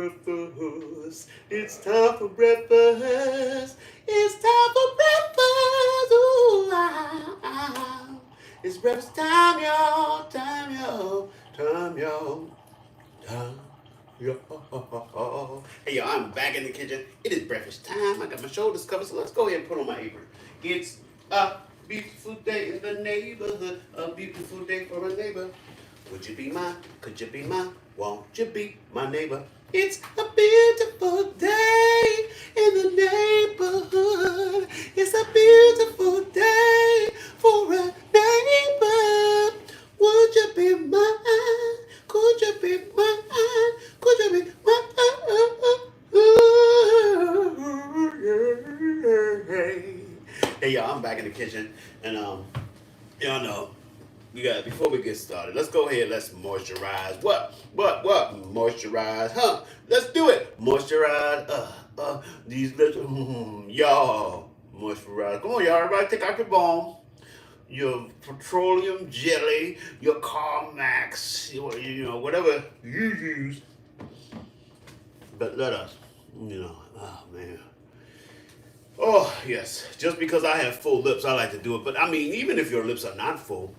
breakfast. It's time for breakfast. It's time for breakfast. Ooh, It's breakfast time, y'all. Time, y'all. Time, y'all. Time. Yo. Hey, y'all, I'm back in the kitchen. It is breakfast time. I got my shoulders covered, so let's go ahead and put on my apron. It's a beautiful day in the neighborhood. A beautiful day for a neighbor. Would you be mine? Could you be mine? Won't you be my neighbor? It's a beautiful day in the neighborhood. It's a beautiful day for a neighbor. Would you be mine? Could you be mine? Could you be mine? Hey y'all, I'm back in the kitchen, and y'all know we got before we get started. Let's go ahead. Let's moisturize. What? Moisturize, huh? Let's do it. Moisturize. These little y'all moisturize. Come on, y'all. Everybody, take out your balm, your petroleum jelly, your Carmex, whatever you use. But let us, oh man. Oh, yes. Just because I have full lips, I like to do it. But I mean, even if your lips are not full,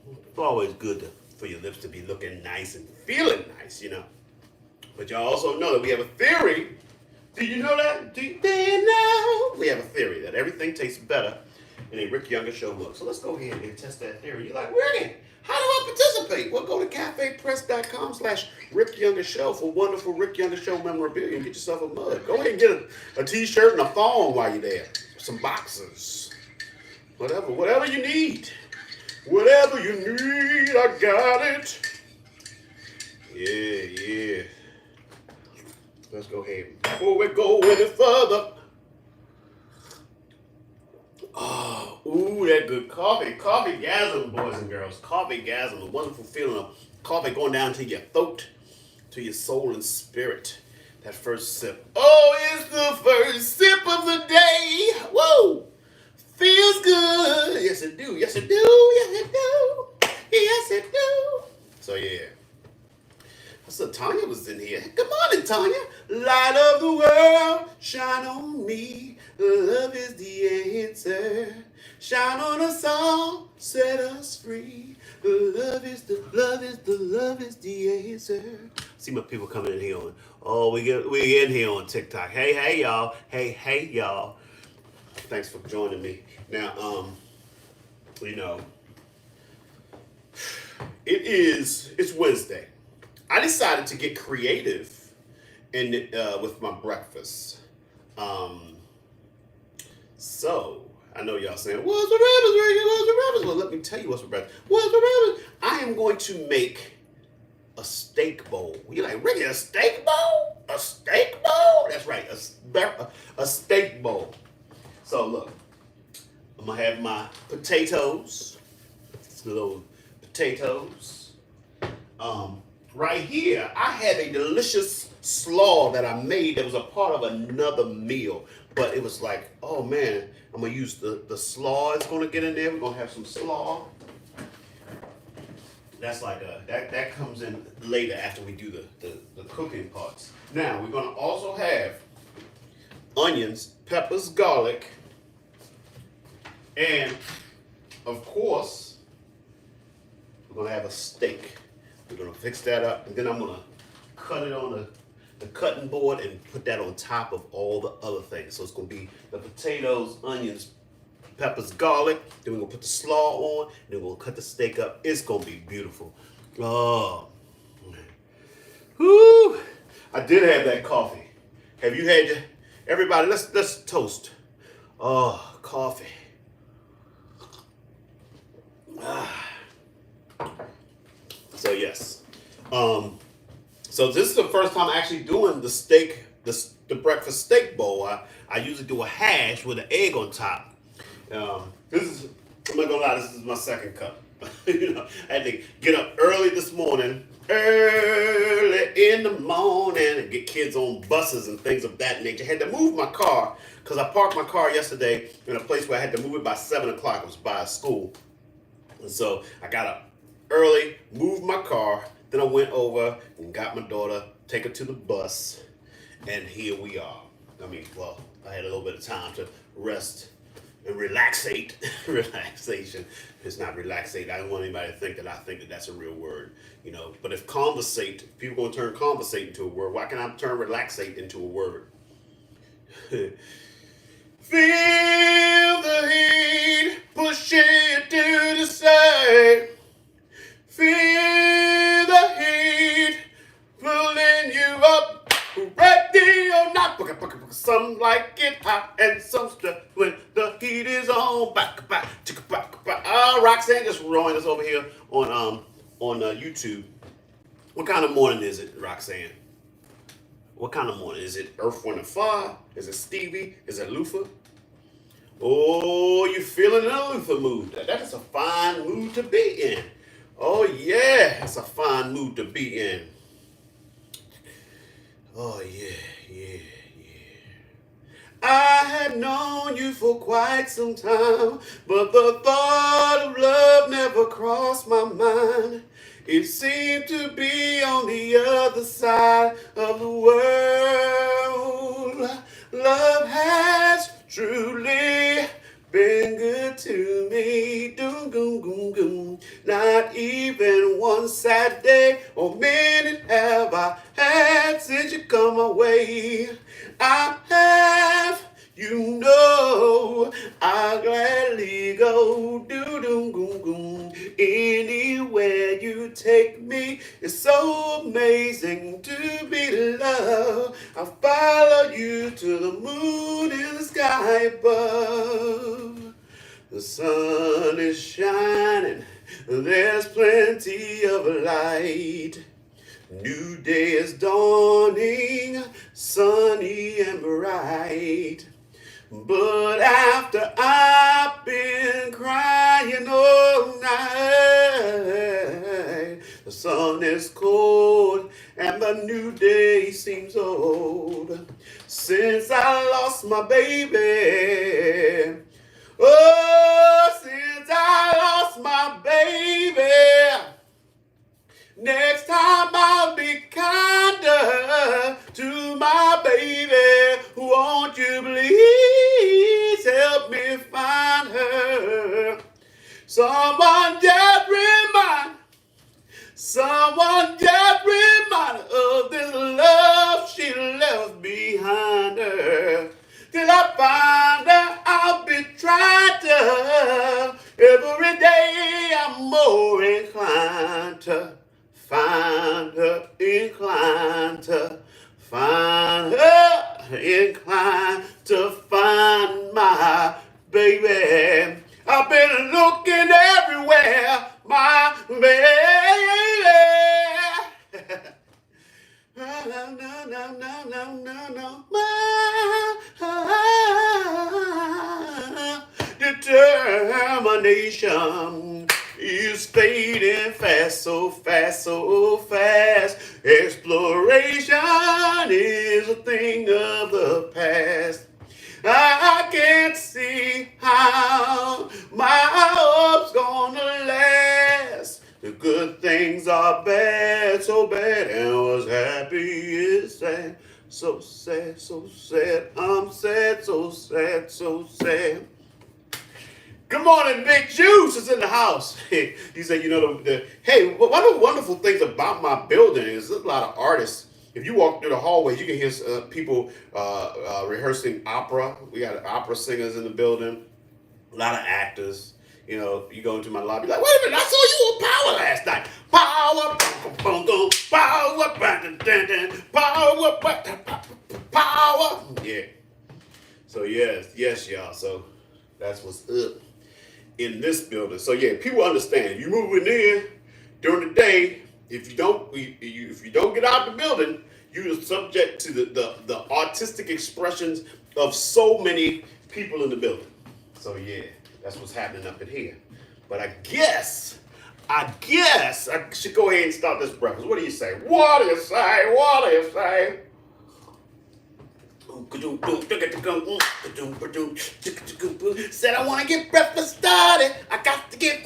it's always good for your lips to be looking nice and feeling nice. But y'all also know that we have a theory. Did you know that? Do you know? We have a theory that everything tastes better in a Rick Younger Show mug. So let's go ahead and test that theory. You're like, Ricky, how do I participate? Well, go to cafepress.com/Rick Younger Show for wonderful Rick Younger Show memorabilia and get yourself a mug. Go ahead and get a t-shirt and a thong while you're there. Some boxers. Whatever you need. Whatever you need, I got it. Yeah. Let's go ahead. Before we go any further. Oh, ooh, that good coffee. Coffee-gasm, boys and girls. Coffee-gasm, a wonderful feeling of coffee going down to your throat, to your soul and spirit. That first sip. Oh, it's the first sip of the day. Whoa. Feels good. Yes, it do. Yes, it do. Yes, it do. Yes, it do. So, yeah. So Tanya was in here. Good morning, Tanya. Light of the world, shine on me. Love is the answer. Shine on us all, set us free. Love is the answer. See my people coming in here on. Oh, we in here on TikTok. Hey y'all. Hey y'all. Thanks for joining me. Now, it's Wednesday. I decided to get creative with my breakfast. So I know y'all saying, "What's for breakfast, Ricky? What's for breakfast?" Well, let me tell you what's for breakfast. What's for breakfast? I am going to make a steak bowl. You're like, Ricky, a steak bowl? A steak bowl? That's right, a steak bowl. So look, I'm gonna have my potatoes, little potatoes. Right here, I have a delicious slaw that I made that was a part of another meal. But it was like, oh man, I'm gonna use the slaw. It's gonna get in there. We're gonna have some slaw. That's like that comes in later after we do the cooking parts. Now we're gonna also have onions, peppers, garlic, and of course, we're gonna have a steak. We're gonna fix that up, and then I'm gonna cut it on the cutting board and put that on top of all the other things. So it's gonna be the potatoes, onions, peppers, garlic. Then we're gonna put the slaw on, and then we're gonna cut the steak up. It's gonna be beautiful. Oh, whoo! I did have that coffee. Have you had? Everybody, let's toast. Oh, coffee. So yes, so this is the first time actually doing the steak, the breakfast steak bowl. I usually do a hash with an egg on top. This is, I'm not gonna lie, this is my second cup. I had to get up early this morning, early in the morning, and get kids on buses and things of that nature. I had to move my car because I parked my car yesterday in a place where I had to move it by 7 o'clock. It was by a school, and so I got up early, moved my car, then I went over and got my daughter take her to the bus, and here we are. I mean, well, I had a little bit of time to rest and relaxate. Relaxation. It's not relaxate. I don't want anybody to think that I think that that's a real word, you know. But if conversate, people gonna turn conversate into a word. Why can't I turn relaxate into a word? Feel the heat, push it to the side. Feel the heat, pulling you up. Ready or not, some like it hot and some stress when the heat is on. Back, back, back, back, back. Roxanne just rolling us over here on YouTube. What kind of morning is it, Roxanne? What kind of morning? Is it Earth, Wind, and Fire? Is it Stevie? Is it Luther? Oh, you feeling in a Luther mood. That is a fine mood to be in. Oh, yeah, it's a fine mood to be in. Oh, yeah, yeah, yeah. I had known you for quite some time, but the thought of love never crossed my mind. It seemed to be on the other side of the world. Love has truly been good to me. Doom, goom, goom, goom. Not even one sad day or minute have I had since you come my way. I have, you know, I'll gladly go. Do, doom, goom, goom. Anywhere you take me, it's so amazing to be loved. I'll follow you to the moon and the sky above. The sun is shining, there's plenty of light. New day is dawning, sunny and bright. But after I've been crying all night, the sun is cold and the new day seems old. Since I lost my baby, oh, since I lost my baby, next time I'll be kinder to my baby. Won't you please help me find her? Someone just remind her of this love she left behind her. Till I find her, I'll be trying to. Every day I'm more inclined to find her, inclined to find her, inclined to find my baby. I've been looking everywhere, my baby. No, no, no, no, no, no, no, my determination is fading fast, so fast, so fast. Exploration is a thing of the past. I can't see how my hope's gonna last. The good things are bad, so bad, and what's happy is sad. So sad, so sad, I'm sad, so sad, so sad. Good morning, Big Juice is in the house. He said, you know, hey, one of the wonderful things about my building is there's a lot of artists. If you walk through the hallways, you can hear people rehearsing opera. We got opera singers in the building, a lot of actors. You know, you go into my lobby, like, wait a minute, I saw you on Power last night. Power, power. Yeah. So yes, y'all. So that's what's up in this building. So yeah, people understand. You moving in during the day. If you don't get out the building, you're subject to the artistic expressions of so many people in the building. So yeah, that's what's happening up in here. But I guess I should go ahead and start this breakfast. What do you say? What do you say? What do you say? Said I want to get breakfast started. I got to get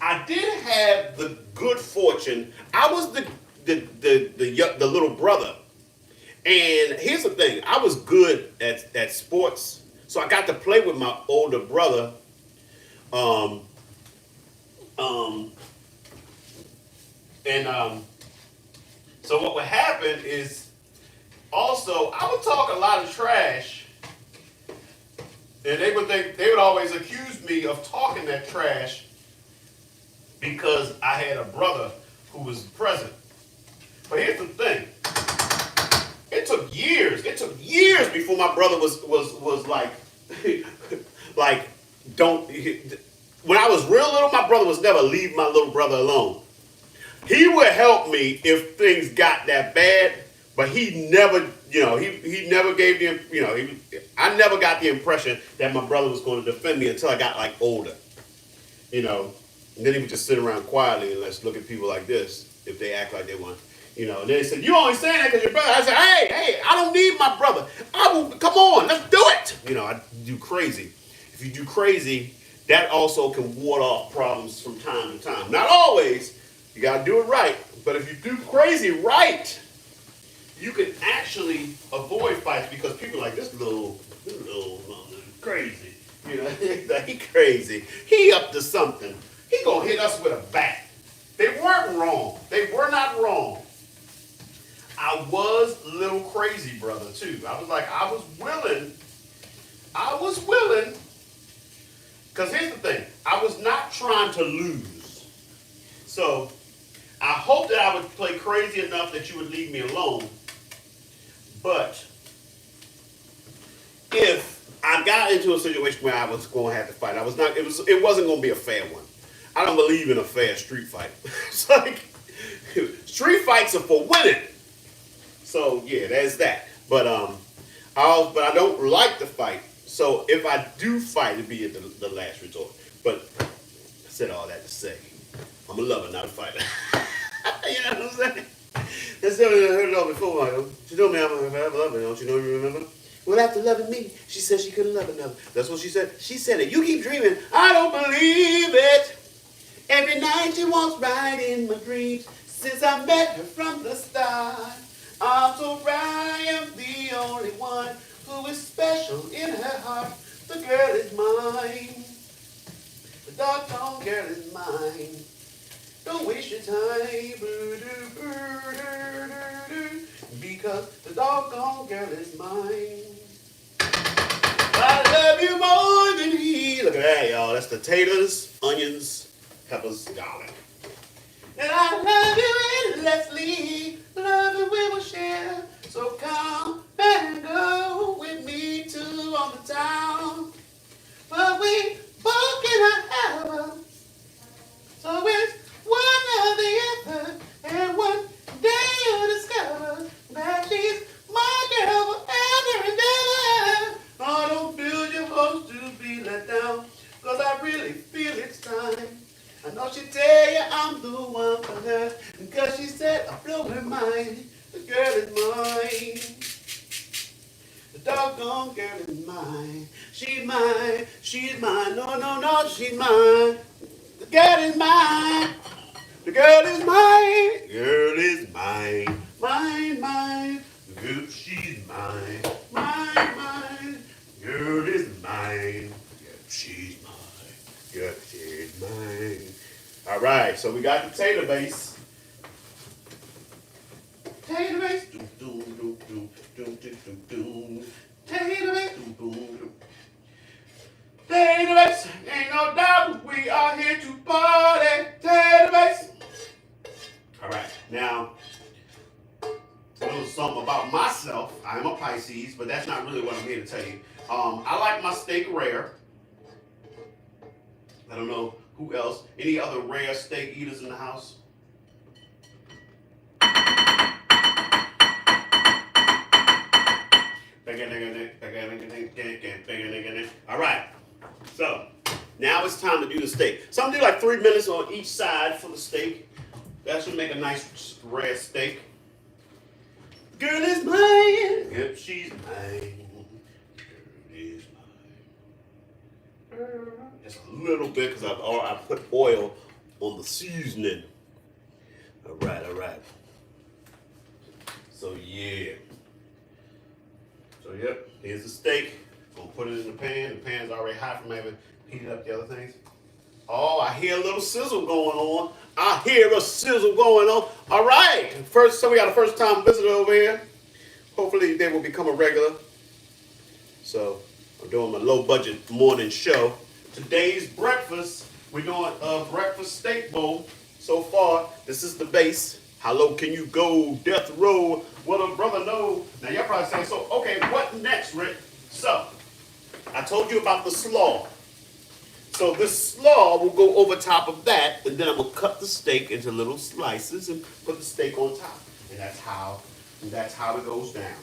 I did have the good fortune. I was the little brother. And here's the thing, I was good at sports, so I got to play with my older brother. Um, um, and so what would happen is also I would talk a lot of trash, and they would always accuse me of talking that trash because I had a brother who was present. But here's the thing. It took years. It took years before my brother was like, like, don't. When I was real little, my brother was never leave my little brother alone. He would help me if things got that bad, but he never, he never gave the, I never got the impression that my brother was going to defend me until I got like older, you know. And then he would just sit around quietly and let's look at people like this if they act like they want. And they said, you only saying that because your brother. I said, hey, I don't need my brother. Come on, let's do it. I do crazy. If you do crazy, that also can ward off problems from time to time. Not always. You got to do it right. But if you do crazy right, you can actually avoid fights because people are like, this little crazy. He crazy. He up to something. He gonna hit us with a bat. They weren't wrong. They were not wrong. I was a little crazy, brother, too. I was willing, because here's the thing. I was not trying to lose. So I hope that I would play crazy enough that you would leave me alone. But if I got into a situation where I was going to have to fight, it wasn't going to be a fair one. I don't believe in a fair street fight. It's like, street fights are for winning. So yeah, there's that. But I don't like to fight. So if I do fight, it'd be at the last resort. But I said all that to say, I'm a lover, not a fighter. You know what I'm saying? That's something I heard it all before, Michael. She told me I'm a lover, don't you know? You remember? Well, after loving me, she said she couldn't love another. That's what she said. She said it. You keep dreaming. I don't believe it. Every night she walks right in my dreams. Since I met her from the start, I'm so right. I am the only one who is special in her heart. The girl is mine. The doggone girl is mine. Don't waste your time. Because the doggone girl is mine. I love you more than he. Look at that, y'all. That's the taters, onions, peppers, garlic. And I love you endlessly. Love and we will share. So come and go with me to on the town. But we both cannot have her. So it's one or the other. And one day you'll discover that she's my girl forever and ever. Oh, don't feel you're supposed to be let down. Cause I really feel it's time. I know she'll tell you I'm the one for her. Because she said I blow her mind. The girl is mine. The doggone girl is mine. She's mine. She's mine. No, she's mine. The girl is mine. The girl is mine. The girl is mine. Mine. The girl, she's mine. Mine. The girl is mine. Yeah, she's mine. Yeah, she's mine. All right, so we got the tater base. Tater base. Tater base. Tater base. Ain't no doubt we are here to party. Tater base. All right, now a little something about myself. I'm a Pisces, but that's not really what I'm here to tell you. I like my steak rare. I don't know who else. Any other rare steak eaters in the house? All right. So now it's time to do the steak. So I'm gonna do like 3 minutes on each side for the steak. That should make a nice rare steak. Girl is mine. Yep, she's mine. Girl is mine. Just a little bit because I put oil on the seasoning. All right, all right. So yeah. So yep, here's the steak. Gonna put it in the pan. The pan's already hot from having heated up the other things. Oh, I hear a little sizzle going on. I hear a sizzle going on. All right. So we got a first time visitor over here. Hopefully they will become a regular. So I'm doing my low budget morning show. Today's breakfast, we're doing a breakfast steak bowl. So far, this is the base. How low can you go? Death row. What a brother know. Now y'all probably saying, so okay, what next, Rick? So I told you about the slaw. So this slaw will go over top of that, and then I'm gonna cut the steak into little slices and put the steak on top. And that's how it goes down.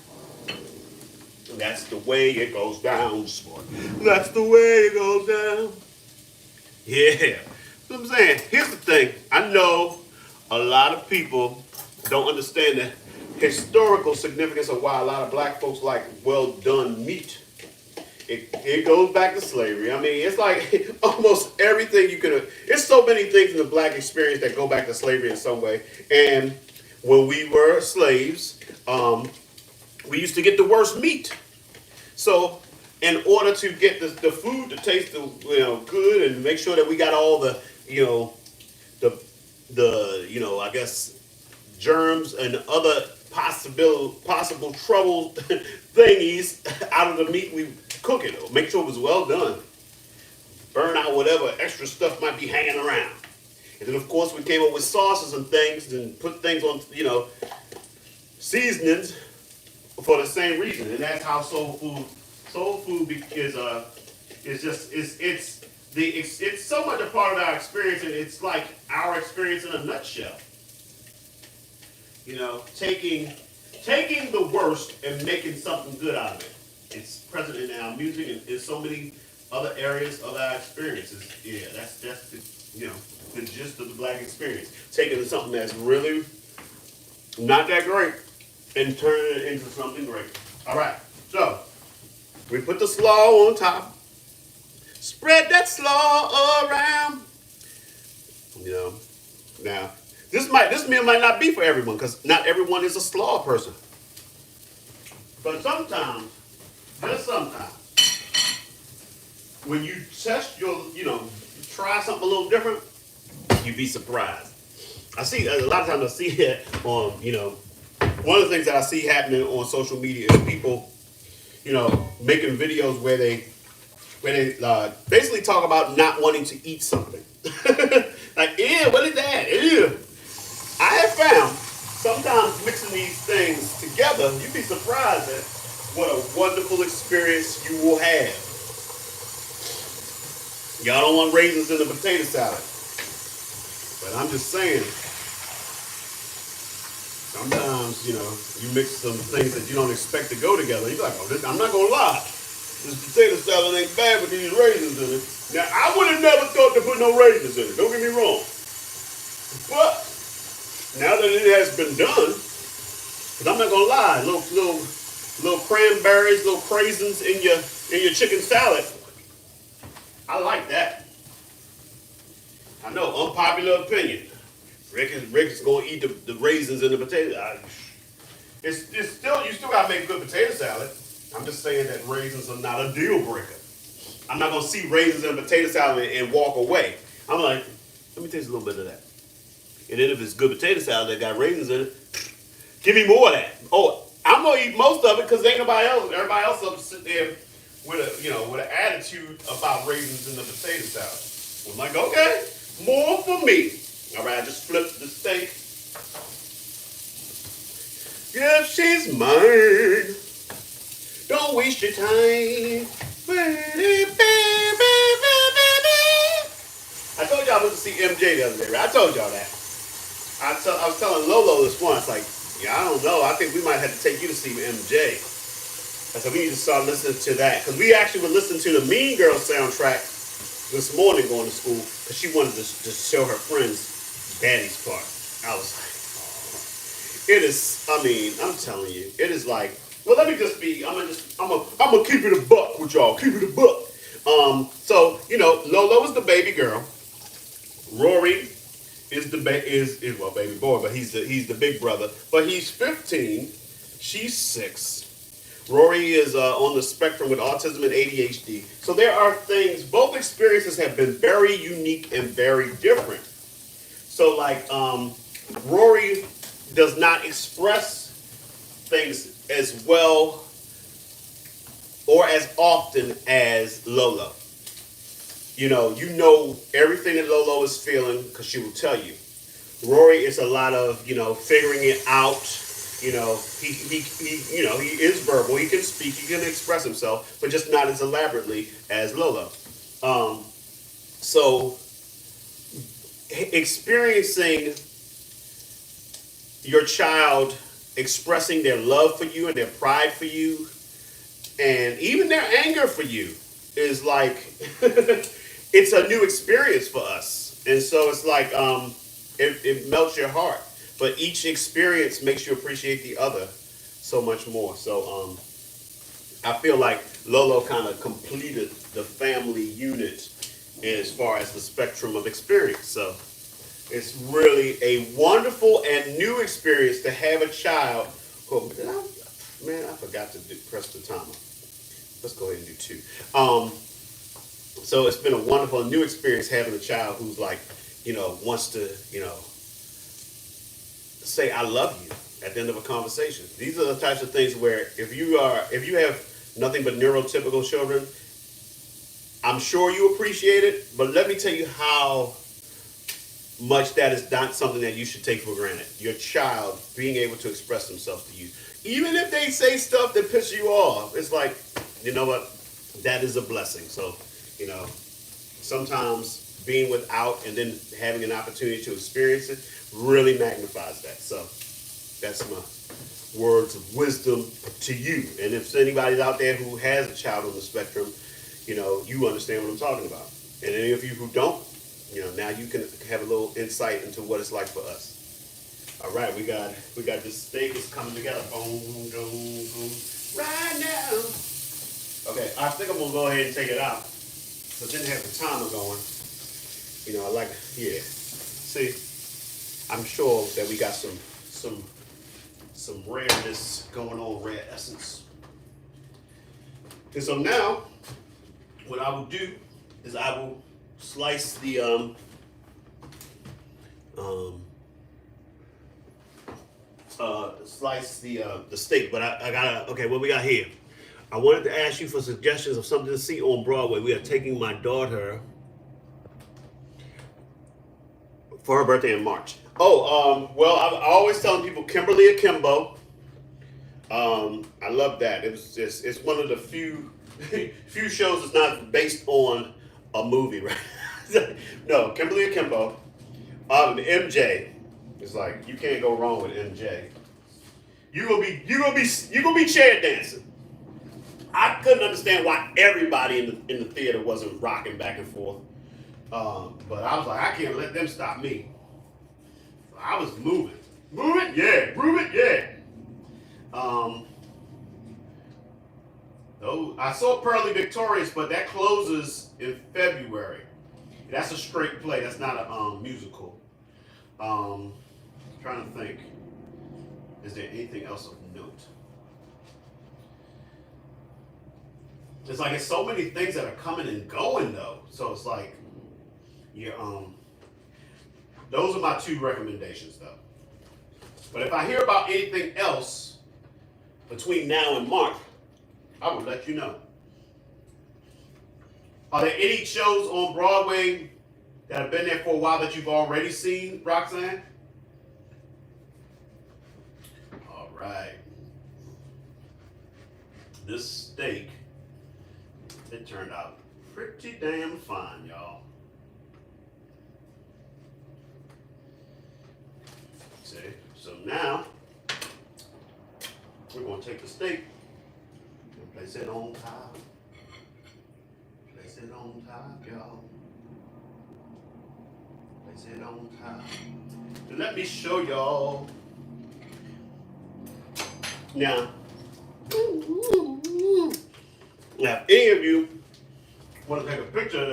And that's the way it goes down, sport. That's the way it goes down. Yeah. What I'm saying, here's the thing. I know a lot of people don't understand the historical significance of why a lot of black folks like well done meat. It goes back to slavery. I mean, it's like almost everything you could. It's so many things in the black experience that go back to slavery in some way. And when we were slaves, we used to get the worst meat. So, in order to get the food to taste good and make sure that we got all the I guess germs and other possible trouble thingies out of the meat, we cook it. Make sure it was well done. Burn out whatever extra stuff might be hanging around. And then of course we came up with sauces and things and put things on, seasonings for the same reason. And that's how soul food it's so much a part of our experience, and it's like our experience in a nutshell. Taking the worst and making something good out of it. It's present in our music and in so many other areas of our experiences. Yeah, that's the gist of the black experience. Taking something that's really not that great and turning it into something great. All right, so we put the slaw on top. Spread that slaw around. Now this meal might not be for everyone because not everyone is a slaw person. But sometimes, just sometimes, when you test try something a little different, you'd be surprised. I see a lot of times I see it on, one of the things that I see happening on social media is people, making videos where they basically talk about not wanting to eat something. Like, ew, what is that? Ew. I have found sometimes mixing these things together, you'd be surprised at what a wonderful experience you will have. Y'all don't want raisins in the potato salad. But I'm just saying, sometimes, you mix some things that you don't expect to go together. You're like, I'm not going to lie. This potato salad ain't bad with these raisins in it. Now, I would have never thought to put no raisins in it. Don't get me wrong. But now that it has been done, because I'm not gonna lie, little cranberries, little craisins in your chicken salad, I like that. I know, unpopular opinion. Rick is gonna eat the raisins in the potato. You still gotta make good potato salad. I'm just saying that raisins are not a deal breaker. I'm not gonna see raisins in a potato salad and walk away. I'm like, let me taste a little bit of that. And then if it's good potato salad that got raisins in it, give me more of that. Oh, I'm gonna eat most of it because ain't nobody else. Everybody else up sit there with an attitude about raisins in the potato salad. I'm like, okay, more for me. All right, I just flipped the steak. Yeah, she's mine. Don't waste your time. I told y'all I went to see MJ the other day, right? I told y'all that. I was telling Lolo this once, like, I don't know. I think we might have to take you to see MJ. I said, we need to start listening to that. Because we actually were listening to the Mean Girls soundtrack this morning going to school. Because she wanted to show her friends Daddy's part. I was like, oh. It is, I'm telling you, it is like, well, let me just be, I'm gonna keep it a buck with y'all. Keep it a buck. So, Lolo was the baby girl. Rory is well baby boy, but he's the big brother. But he's 15, she's 6. Rory is on the spectrum with autism and ADHD. So there are things. Both experiences have been very unique and very different. So like Rory does not express things as well or as often as Lolo. You know everything that Lolo is feeling because she will tell you. Rory is a lot of, figuring it out. He is verbal. He can speak. He can express himself, but just not as elaborately as Lolo. So experiencing your child expressing their love for you and their pride for you and even their anger for you is like it's a new experience for us, and so it's like it melts your heart, but each experience makes you appreciate the other so much more. So I feel like Lolo kind of completed the family unit as far as the spectrum of experience. So it's really a wonderful and new experience to have a child. Oh, man, I forgot to press the timer. Let's go ahead and do 2. So it's been a wonderful new experience having a child who's like, wants to, say I love you at the end of a conversation. These are the types of things where if you have nothing but neurotypical children, I'm sure you appreciate it, but let me tell you how much that is not something that you should take for granted. Your child being able to express themselves to you. Even if they say stuff that pisses you off, it's like, you know what? That is a blessing. So, sometimes being without and then having an opportunity to experience it really magnifies that. So that's my words of wisdom to you. And if anybody's out there who has a child on the spectrum, you understand what I'm talking about. And any of you who don't, now you can have a little insight into what it's like for us. All right, we got this steak is coming together. Boom, boom, boom, right now. Okay, I think I'm gonna go ahead and take it out. But didn't have the timer going. See, I'm sure that we got some rareness going on, rare essence. And so now, what I will do is I will slice the steak. But I gotta, okay, what we got here? I wanted to ask you for suggestions of something to see on Broadway. We are taking my daughter for her birthday in March. Well, I'm always telling people Kimberly Akimbo. I love that. It's one of the few shows that's not based on a movie, right? No, Kimberly Akimbo. MJ. It's like you can't go wrong with MJ. You gonna be chair dancing. I couldn't understand why everybody in the theater wasn't rocking back and forth. But I was like, I can't let them stop me. I was moving. Move it, yeah. I saw Pearly Victorious, but that closes in February. That's a straight play. That's not a musical. Trying to think. Is there anything else of note? It's like it's so many things that are coming and going though. So it's like, those are my 2 recommendations though. But if I hear about anything else between now and March, I will let you know. Are there any shows on Broadway that have been there for a while that you've already seen, Roxanne? All right. This steak, it turned out pretty damn fine, y'all. See? So now, we're going to take the steak and place it on top. Place it on top, y'all. Place it on top. And let me show y'all. Now, if any of you want to take a picture of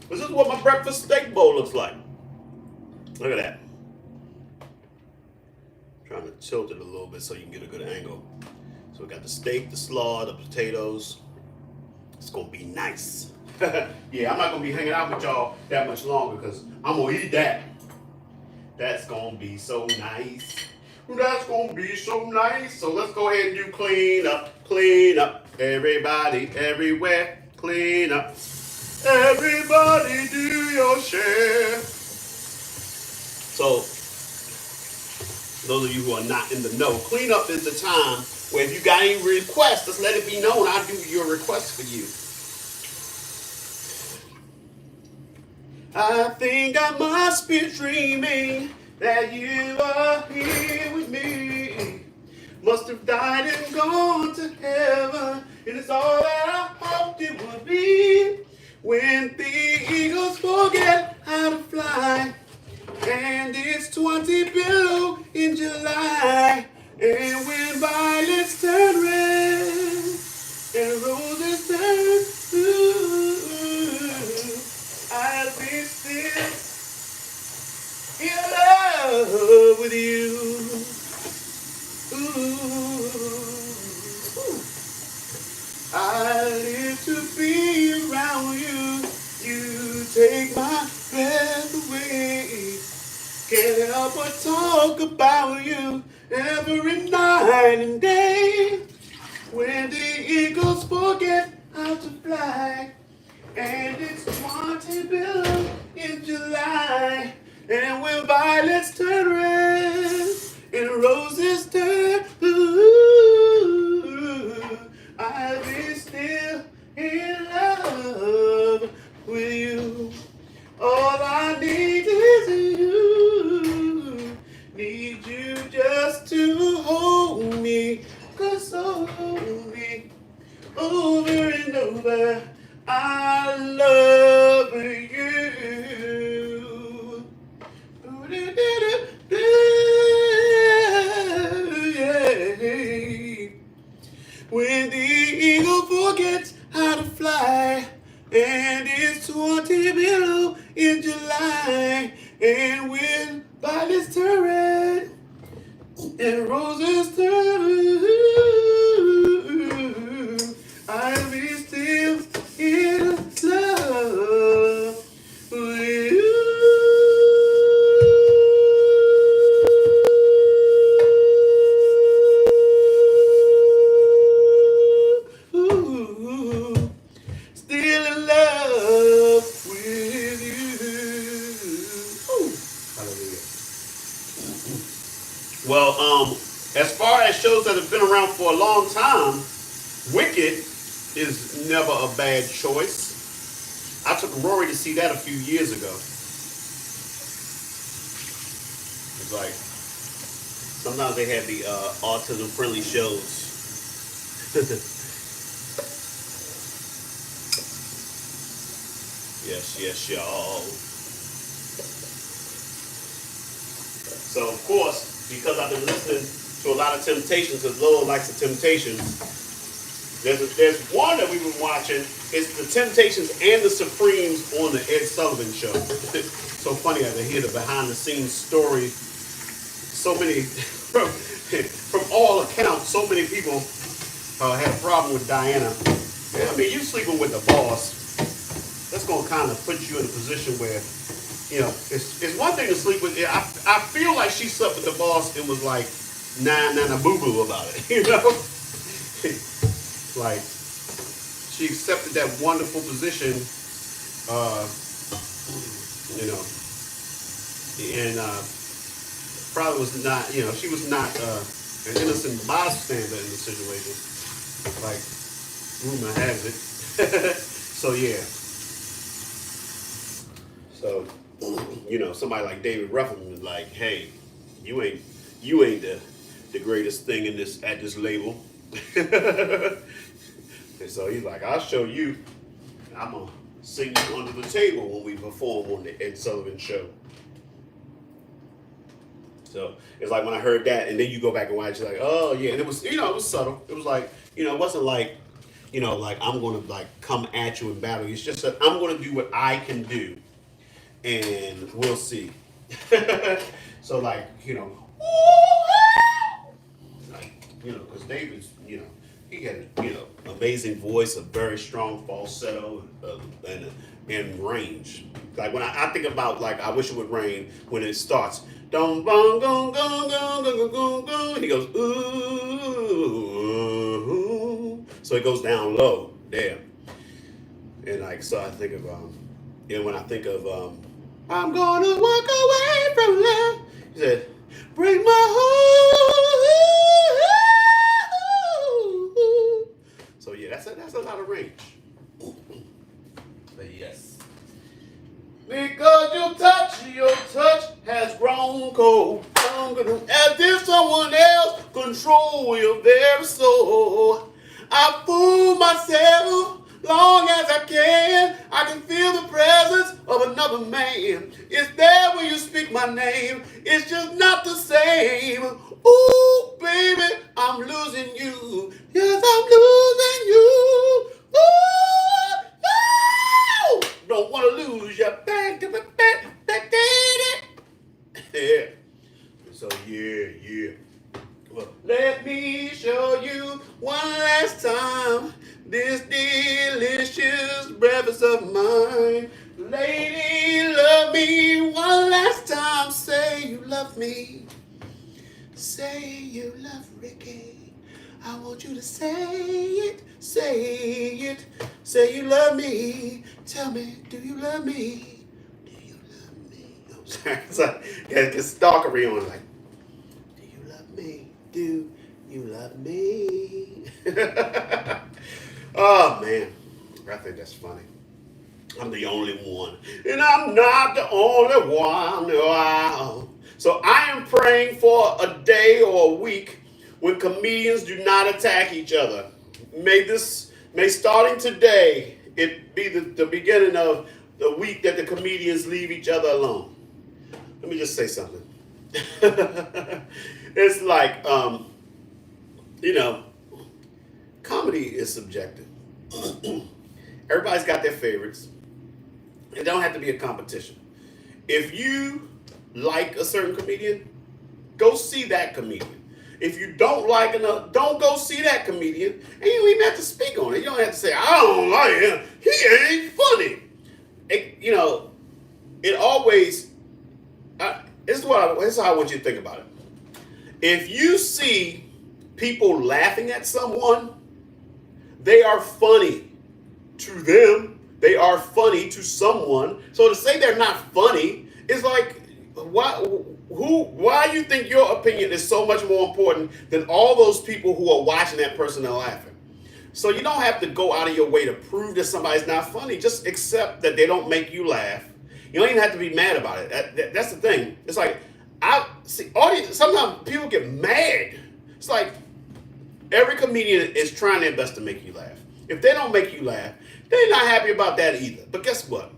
this is what my breakfast steak bowl looks like. Look at that. Trying to tilt it a little bit so you can get a good angle. So we got the steak, the slaw, the potatoes. It's gonna be nice. Yeah, I'm not gonna be hanging out with y'all that much longer because I'm gonna eat that. That's gonna be so nice. That's gonna be so nice. So let's go ahead and do clean up, clean up. Everybody, everywhere, clean up. Everybody do your share. So, those of you who are not in the know, cleanup is the time where if you got any requests, just let it be known. I'll do your request for you. I think I must be dreaming that you are here with me. Must have died and gone to heaven. It is all that I hoped it would be. When the eagles forget how to fly, and it's 20 below in July, and when violets turn red and roses turn blue, I'll be still in love with you. Ooh. I live to be around you. You take my breath away. Can't help but talk about you every night and day. When the eagles forget how to fly, and it's 20 below in July, and when violets turn red and roses turn blue, I'll be still in love with you. All I need is you. Need you just to hold me, console me over and over. I love you. Yeah. When the eagle forgets how to fly, and it's 20 below in July, and when violets turn red and roses turn blue, I'll be still in love with you. Still in love with you. Ooh. Hallelujah. Well, as far as shows that have been around for a long time, Wicked is never a bad choice. I took Rory to see that a few years ago. It's like sometimes they have the autism friendly shows. Yes, yes, y'all. So of course, because I've been listening to a lot of Temptations, because Lord likes the Temptations, there's one that we've been watching. It's the Temptations and the Supremes on the Ed Sullivan Show. So funny to hear the behind the scenes story. So many, from all accounts, so many people had a problem with Diana. I mean, you sleeping with the boss. That's going to kind of put you in a position where, you know, it's one thing to sleep with. I feel like she slept with the boss and was like, nah, boo boo about it, you know? Like, she accepted that wonderful position, you know, and probably was not, you know, she was not an innocent bystander in the situation, like rumor has it. So yeah. So, you know, somebody like David Ruffin was like, "Hey, you ain't the greatest thing in this at this label." And so he's like, "I'll show you. I'm gonna sing you under the table when we perform on the Ed Sullivan Show." So it's like when I heard that, and then you go back and watch, you're like, "Oh yeah," and it was, you know, it was subtle. It was like, you know, it wasn't like, you know, like I'm gonna like come at you in battle. It's just that I'm gonna do what I can do, and we'll see. So like, like, because David's, he had, amazing voice, a very strong falsetto, and range. Like when I think about like I Wish It Would Rain when it starts, dum bum gum gum gum gum gum gum, he goes ooh, so it goes down low there, and like so I think of when I think of I'm gonna walk away from love, he said, break my heart. So yeah, that's a lot of range. But yes. Because your touch has grown cold. As if someone else control your very soul. I fool myself long as I can. I can feel the presence of another man. It's there when you speak my name. It's just not the same. Ooh, baby, I'm losing you. Yes, I'm losing you. Ooh, don't want to lose you. Yeah. So yeah. Well, let me show you one last time this delicious breakfast of mine. Lady, love me one last time. Say you love me. Say you love Ricky. I want you to say it. Say it. Say you love me. Tell me, do you love me? Do you love me? I'm sorry. It's like, get stalkery on. Like, do you love me? Do you love me? Oh, man. I think that's funny. I'm the only one. And I'm not the only one. Wow. So I am praying for a day or a week when comedians do not attack each other. May starting today, it be the beginning of the week that the comedians leave each other alone. Let me just say something. It's like, you know, comedy is subjective. Everybody's got their favorites. It don't have to be a competition. If you like a certain comedian, go see that comedian. If you don't like enough, don't go see that comedian. And you don't even have to speak on it. You don't have to say, I don't like him. He ain't funny. It always, this is how I want you to think about it. If you see people laughing at someone, they are funny to them. They are funny to someone. So to say they're not funny is like, why you think your opinion is so much more important than all those people who are watching that person and laughing? So you don't have to go out of your way to prove that somebody's not funny. Just accept that they don't make you laugh. You don't even have to be mad about it. That's the thing. It's like, I see audience. Sometimes people get mad. It's like every comedian is trying their best to make you laugh. If they don't make you laugh, they're not happy about that either. But guess what?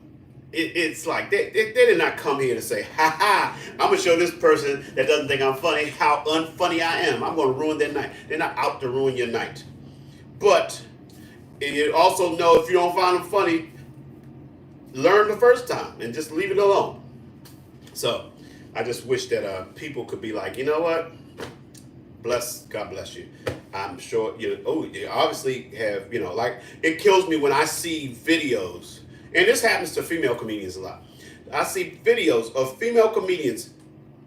It's like they did not come here to say, ha ha, I'm going to show this person that doesn't think I'm funny how unfunny I am. I'm going to ruin their night. They're not out to ruin your night. But you also know if you don't find them funny, learn the first time and just leave it alone. So I just wish that people could be like, you know what? God bless you. I'm sure you obviously have, like it kills me when I see videos, and this happens to female comedians a lot. I see videos of female comedians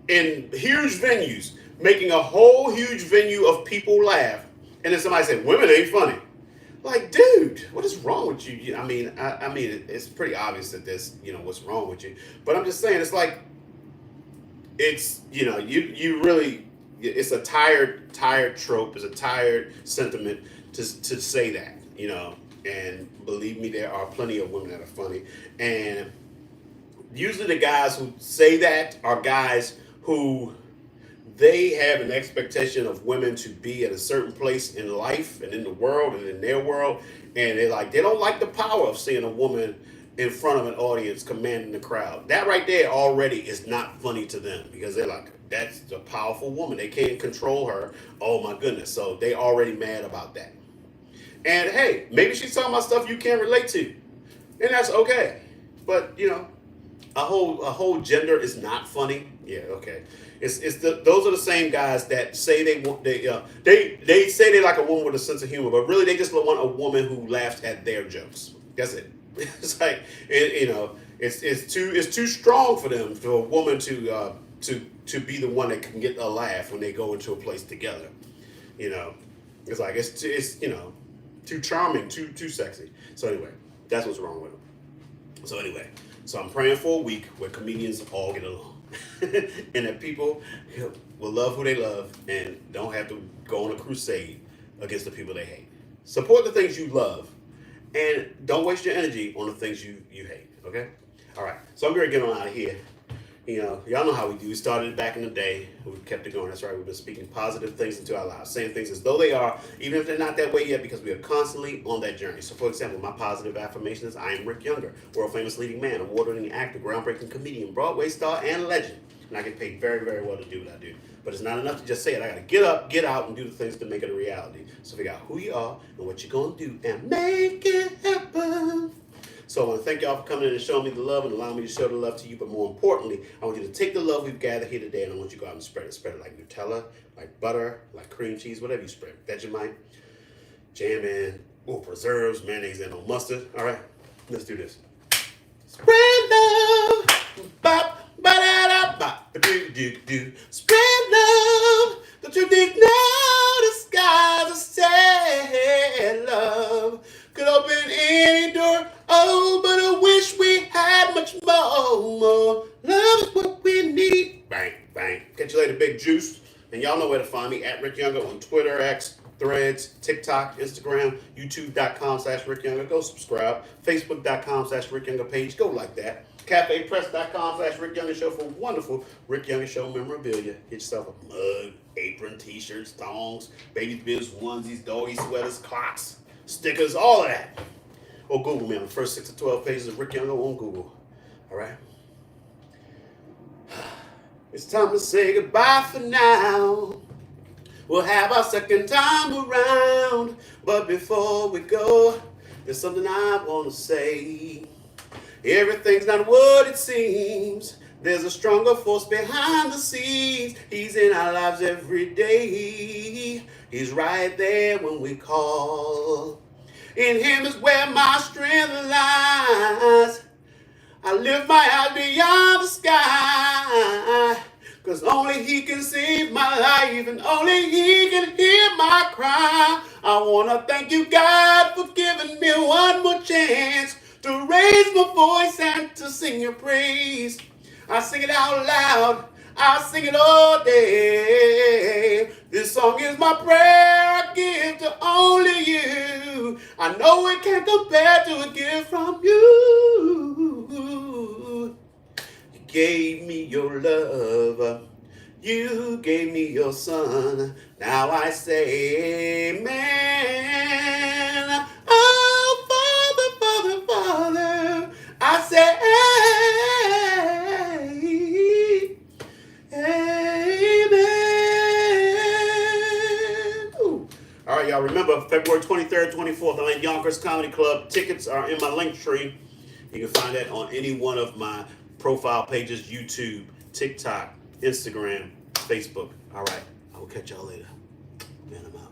in huge venues making a whole huge venue of people laugh, and then somebody said, women ain't funny. Like, dude, what is wrong with you? I mean, it's pretty obvious that there's, what's wrong with you. But I'm just saying, it's like, it's, you really, it's a tired trope. It's a tired sentiment to say that, and believe me, there are plenty of women that are funny. And usually the guys who say that are guys who they have an expectation of women to be at a certain place in life and in the world and in their world. And they don't like the power of seeing a woman in front of an audience commanding the crowd. That right there already is not funny to them because they're like, that's a powerful woman. They can't control her. Oh my goodness. So they already mad about that. And hey, maybe she's talking about stuff you can't relate to. And that's okay. But, a whole gender is not funny. Yeah, okay. Those are the same guys that say they say they like a woman with a sense of humor, but really they just want a woman who laughs at their jokes. That's it. It's like it's too strong for them for a woman to be the one that can get a laugh when they go into a place together. You know, it's like it's too charming, too sexy. So anyway, that's what's wrong with them. So anyway, so I'm praying for a week where comedians all get along. And that people will love who they love and don't have to go on a crusade against the people they hate. Support the things you love and don't waste your energy on the things you hate, okay? All right, so I'm going to get on out of here. Y'all know how we do. We started it back in the day. We kept it going. That's right. We've been speaking positive things into our lives, saying things as though they are, even if they're not that way yet, because we are constantly on that journey. So, for example, my positive affirmation is I am Rick Younger, world famous leading man, award-winning actor, groundbreaking comedian, Broadway star, and legend. And I get paid very, very well to do what I do. But it's not enough to just say it. I got to get up, get out, and do the things to make it a reality. So figure out who you are and what you're going to do and make it happen. So I want to thank y'all for coming in and showing me the love and allowing me to show the love to you. But more importantly, I want you to take the love we've gathered here today and I want you to go out and spread it. Spread it like Nutella, like butter, like cream cheese, whatever you spread. Vegemite, jam in, preserves, mayonnaise, and no mustard. All right, let's do this. Spread love, bop, ba-da-da, bop, ba-do-do-do. Spread love, don't you think now the skies are sad love could open any door, oh, but I wish we had much more. Love is what we need. Bang, bang. Catch you later, Big Juice. And y'all know where to find me, at Rick Younger on Twitter, X, Threads, TikTok, Instagram, YouTube.com/Rick Younger. Go subscribe. Facebook.com/Rick Younger page. Go like that. CafePress.com/Rick Younger Show for wonderful Rick Younger Show memorabilia. Get yourself a mug, apron, t-shirts, thongs, baby biz, onesies, doggy sweaters, clocks, stickers, all of that. Or Google me on the first 6 to 12 pages of Rick Younger on Google. All right? It's time to say goodbye for now. We'll have our second time around. But before we go, there's something I want to say. Everything's not what it seems. There's a stronger force behind the scenes. He's in our lives every day. He's right there when we call. In him is where my strength lies. I lift my eyes beyond the sky, 'cause only he can save my life and only he can hear my cry. I want to thank you, God, for giving me one more chance to raise my voice and to sing your praise. I sing it out loud. I sing it all day. This song is my prayer I give to only you. I know it can't compare to a gift from you. You gave me your love. You gave me your son. Now I say amen. Oh, Father, Father, Father, I say amen. Ooh. All right, y'all. Remember, February 23rd, 24th, I'm at Yonkers Comedy Club. Tickets are in my link tree. You can find that on any one of my profile pages: YouTube, TikTok, Instagram, Facebook. All right. I will catch y'all later. Man, I'm out.